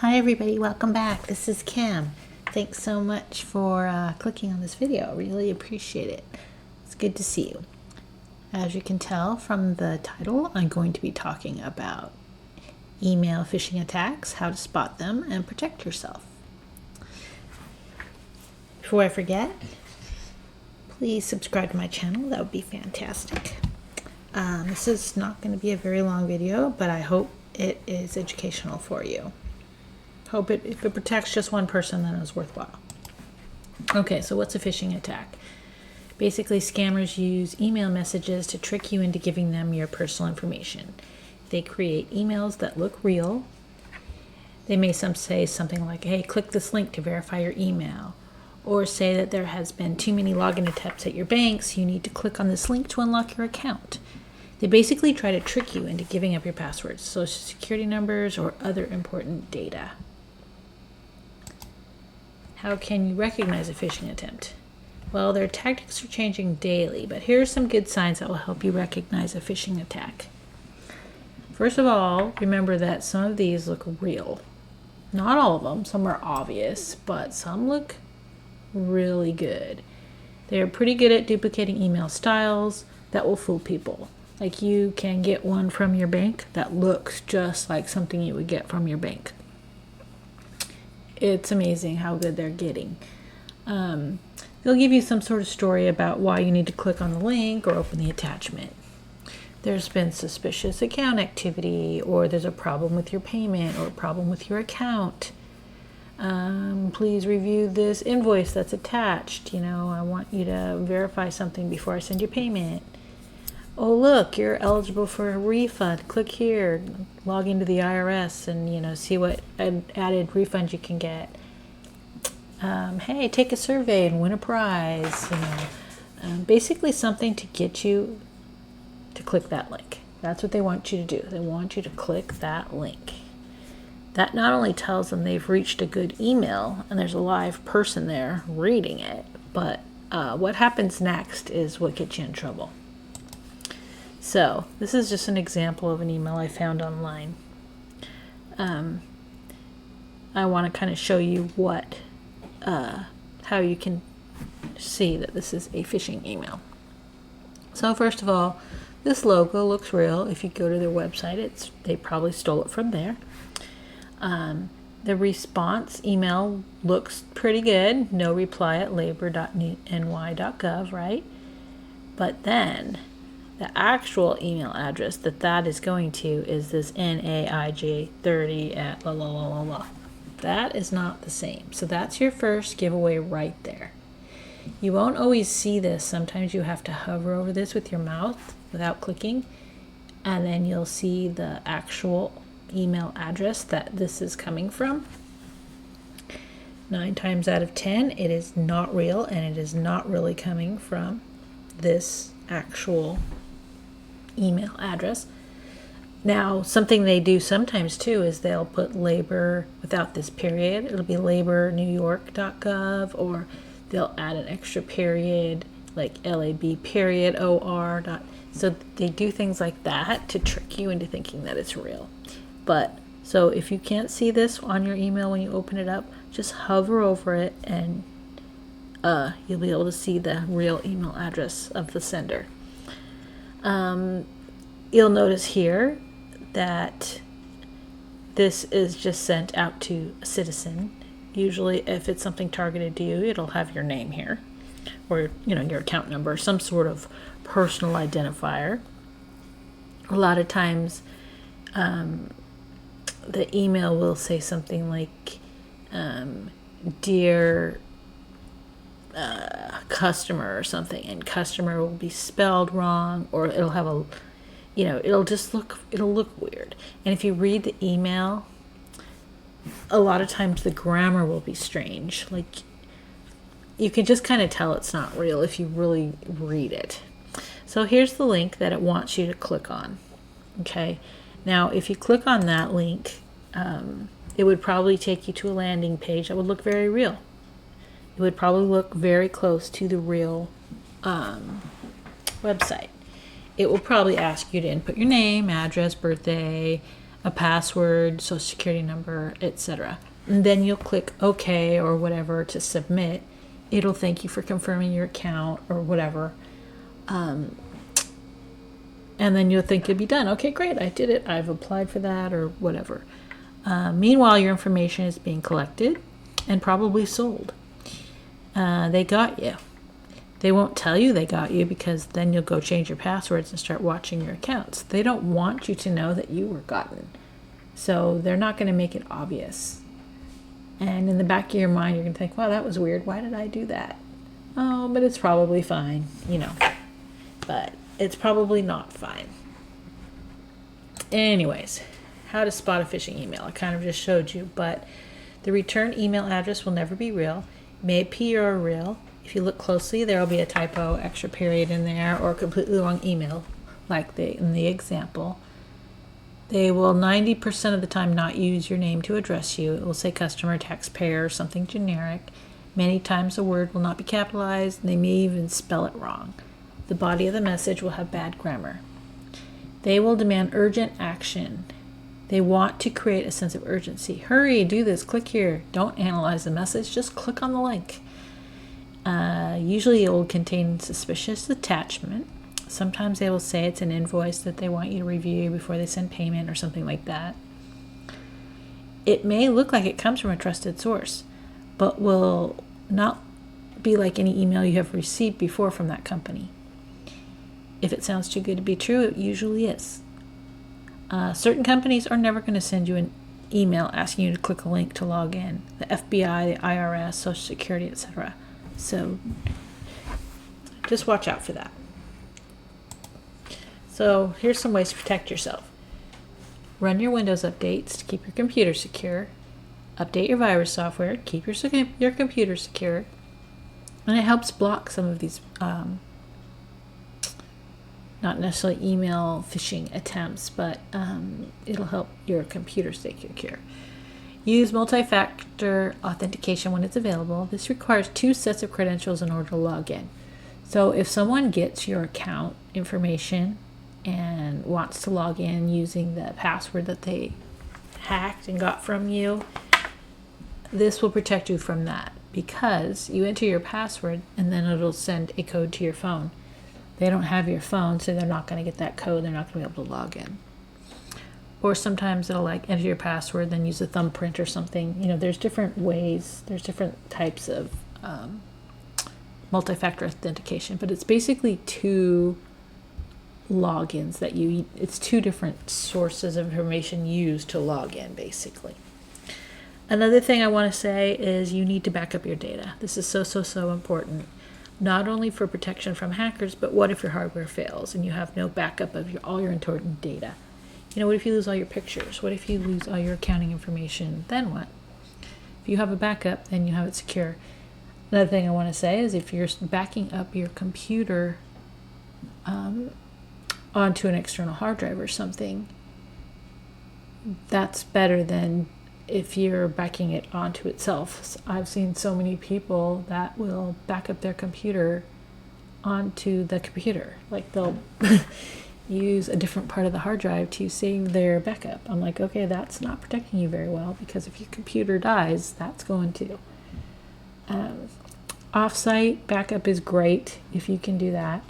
Hi everybody, welcome back. This is Kim. Thanks so much for clicking on this video. I really appreciate it. It's good to see you. As you can tell from the title, I'm going to be talking about email phishing attacks, how to spot them, and protect yourself. Before I forget, please subscribe to my channel. That would be fantastic. This is not going to be a very long video, but I hope it is educational for you. Hope if it protects just one person, then it's worthwhile. Okay, so what's a phishing attack? Basically, scammers use email messages to trick you into giving them your personal information. They create emails that look real. They may say something like, hey, click this link to verify your email. Or say that there has been too many login attempts at your bank, so you need to click on this link to unlock your account. They basically try to trick you into giving up your passwords, social security numbers, or other important data. How can you recognize a phishing attempt? Well, their tactics are changing daily, but here are some good signs that will help you recognize a phishing attack. First of all, remember that some of these look real. Not all of them. Some are obvious, but some look really good. They're pretty good at duplicating email styles that will fool people. Like you can get one from your bank that looks just like something you would get from your bank. It's amazing how good they're getting. They'll give you some sort of story about why you need to click on the link or open the attachment. There's been suspicious account activity, or there's a problem with your payment or a problem with your account. Please review this invoice that's attached. I want you to verify something before I send you payment. Oh, look, you're eligible for a refund. Click here, log into the IRS and, see what added refund you can get. Hey, take a survey and win a prize. Basically something to get you to click that link. That's what they want you to do. They want you to click that link. That not only tells them they've reached a good email and there's a live person there reading it, but what happens next is what gets you in trouble. So this is just an example of an email I found online. I want to kind of show you how you can see that this is a phishing email. So first of all, this logo looks real. If you go to their website, they probably stole it from there. The response email looks pretty good. No reply at labor.ny.gov, right? But then the actual email address that is going to is this NAIJ30 at la la la la la. That is not the same. So that's your first giveaway right there. You won't always see this. Sometimes you have to hover over this with your mouth without clicking, and then you'll see the actual email address that this is coming from. 9 times out of 10, it is not real, and it is not really coming from this actual email address. Now, something they do sometimes too is they'll put labor without this period. It'll be labor.newyork.gov, or they'll add an extra period like lab period or. So they do things like that to trick you into thinking that it's real. But so if you can't see this on your email when you open it up, just hover over it and you'll be able to see the real email address of the sender. You'll notice here that this is just sent out to a citizen. Usually if it's something targeted to you, it'll have your name here, or your account number, some sort of personal identifier. A lot of times the email will say something like, dear customer or something, and customer will be spelled wrong, or it'll have it'll look weird. And if you read the email, a lot of times the grammar will be strange. Like you can just kind of tell it's not real if you really read it. So here's the link that it wants you to click on. Okay, now if you click on that link, it would probably take you to a landing page that would look very real. It would probably look very close to the real website. It will probably ask you to input your name, address, birthday, a password, social security number, etc. And then you'll click OK or whatever to submit. It'll thank you for confirming your account or whatever. And then you'll think you'll be done. Okay, great, I did it. I've applied for that or whatever. Meanwhile, your information is being collected and probably sold. They got you. They won't tell you they got you because then you'll go change your passwords and start watching your accounts. They don't want you to know that you were gotten. So they're not going to make it obvious. And in the back of your mind, you're going to think, wow, that was weird. Why did I do that? Oh, but it's probably fine, But it's probably not fine. Anyways, how to spot a phishing email. I kind of just showed you, but the return email address will never be real. It may appear real. If you look closely, there will be a typo, extra period in there, or a completely wrong email, like in the example. They will 90% of the time not use your name to address you. It will say customer, taxpayer, or something generic. Many times the word will not be capitalized, and they may even spell it wrong. The body of the message will have bad grammar. They will demand urgent action. They want to create a sense of urgency. Hurry, do this, click here. Don't analyze the message, just click on the link. Usually it will contain suspicious attachment. Sometimes they will say it's an invoice that they want you to review before they send payment or something like that. It may look like it comes from a trusted source, but will not be like any email you have received before from that company. If it sounds too good to be true, it usually is. Certain companies are never going to send you an email asking you to click a link to log in. The FBI, the IRS, Social Security, etc. So just watch out for that. So here's some ways to protect yourself. Run your Windows updates to keep your computer secure. Update your virus software, keep your computer secure. And it helps block some of these not necessarily email phishing attempts, but it'll help your computer stay secure. Use multi-factor authentication when it's available. This requires 2 sets of credentials in order to log in. So if someone gets your account information and wants to log in using the password that they hacked and got from you, this will protect you from that because you enter your password and then it'll send a code to your phone. They don't have your phone, so they're not going to get that code. They're not going to be able to log in. Or sometimes it'll enter your password, then use a thumbprint or something. There's different ways. There's different types of multi-factor authentication, but it's basically 2 logins it's 2 different sources of information used to log in, basically. Another thing I want to say is you need to back up your data. This is so important. Not only for protection from hackers, but what if your hardware fails and you have no backup of all your important data? What if you lose all your pictures? What if you lose all your accounting information? Then what? If you have a backup, then you have it secure. Another thing I want to say is if you're backing up your computer onto an external hard drive or something, that's better than if you're backing it onto itself. I've seen so many people that will back up their computer onto the computer. Like they'll use a different part of the hard drive to save their backup. I'm like, okay, that's not protecting you very well because if your computer dies, that's going to. Off-site backup is great if you can do that.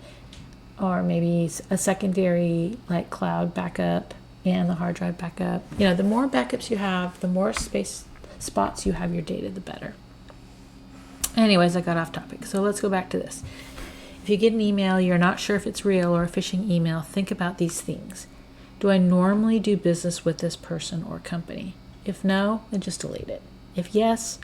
Or maybe a secondary like cloud backup and the hard drive backup. The more backups you have, the more spots you have your data, the better. Anyways, I got off topic. So let's go back to this. If you get an email, you're not sure if it's real or a phishing email, think about these things. Do I normally do business with this person or company? If no, then just delete it. If yes,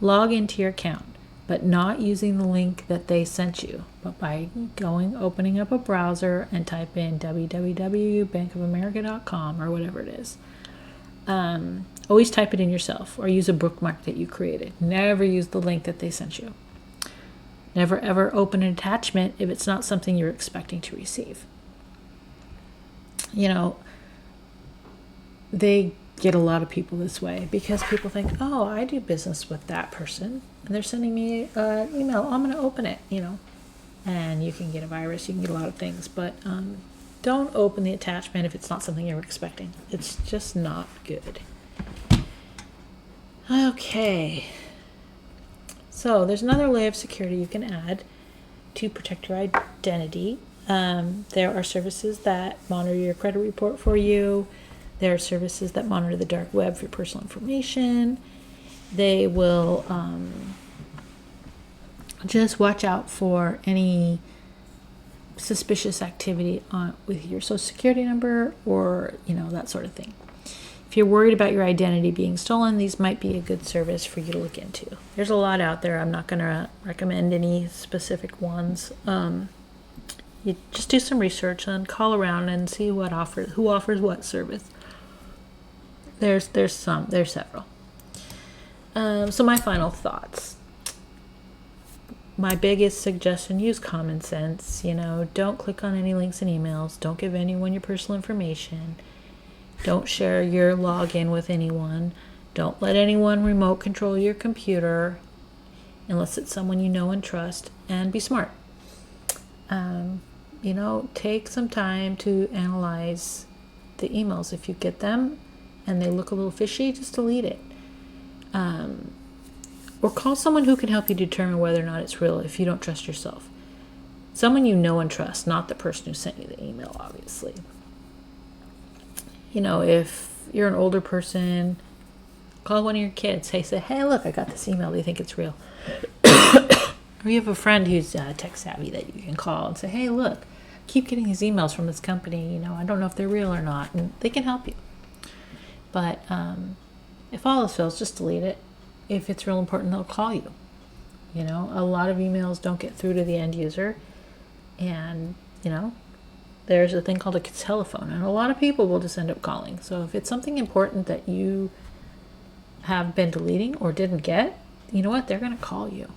log into your account, but not using the link that they sent you, but by opening up a browser and type in www.bankofamerica.com or whatever it is. Always type it in yourself or use a bookmark that you created. Never use the link that they sent you. Never ever open an attachment if it's not something you're expecting to receive. They get a lot of people this way because people think, oh, I do business with that person and they're sending me an email. I'm going to open it, And you can get a virus, you can get a lot of things, but don't open the attachment if it's not something you're expecting. It's just not good. Okay. So there's another layer of security you can add to protect your identity. There are services that monitor your credit report for you. There are services that monitor the dark web for your personal information. They will just watch out for any suspicious activity with your social security number, or that sort of thing. If you're worried about your identity being stolen, these might be a good service for you to look into. There's a lot out there. I'm not going to recommend any specific ones. You just do some research and call around and see who offers what service. There's several. So my final thoughts. My biggest suggestion, use common sense. Don't click on any links and emails. Don't give anyone your personal information. Don't share your login with anyone. Don't let anyone remote control your computer unless it's someone you know and trust. And be smart. Take some time to analyze the emails. If you get them and they look a little fishy, just delete it. Or call someone who can help you determine whether or not it's real if you don't trust yourself. Someone you know and trust, not the person who sent you the email, obviously. If you're an older person, call one of your kids. Say, hey, look, I got this email. Do you think it's real? Or you have a friend who's tech savvy that you can call and say, hey, look, I keep getting these emails from this company. I don't know if they're real or not. And they can help you. But if all else fails, just delete it. If it's real important, they'll call you. A lot of emails don't get through to the end user. And, there's a thing called a telephone. And a lot of people will just end up calling. So if it's something important that you have been deleting or didn't get, you know what? They're going to call you.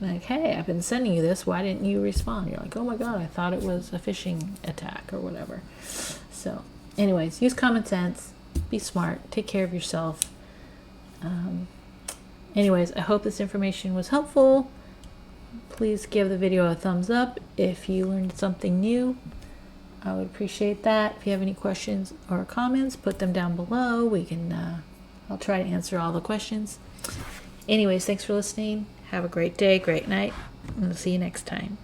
Like, hey, I've been sending you this. Why didn't you respond? You're like, oh my God, I thought it was a phishing attack or whatever. So anyways, use common sense. Be smart. Take care of yourself. Anyways, I hope this information was helpful. Please give the video a thumbs up if you learned something new. I would appreciate that. If you have any questions or comments, put them down below. I'll try to answer all the questions. Anyways, thanks for listening. Have a great day, great night, and I'll see you next time.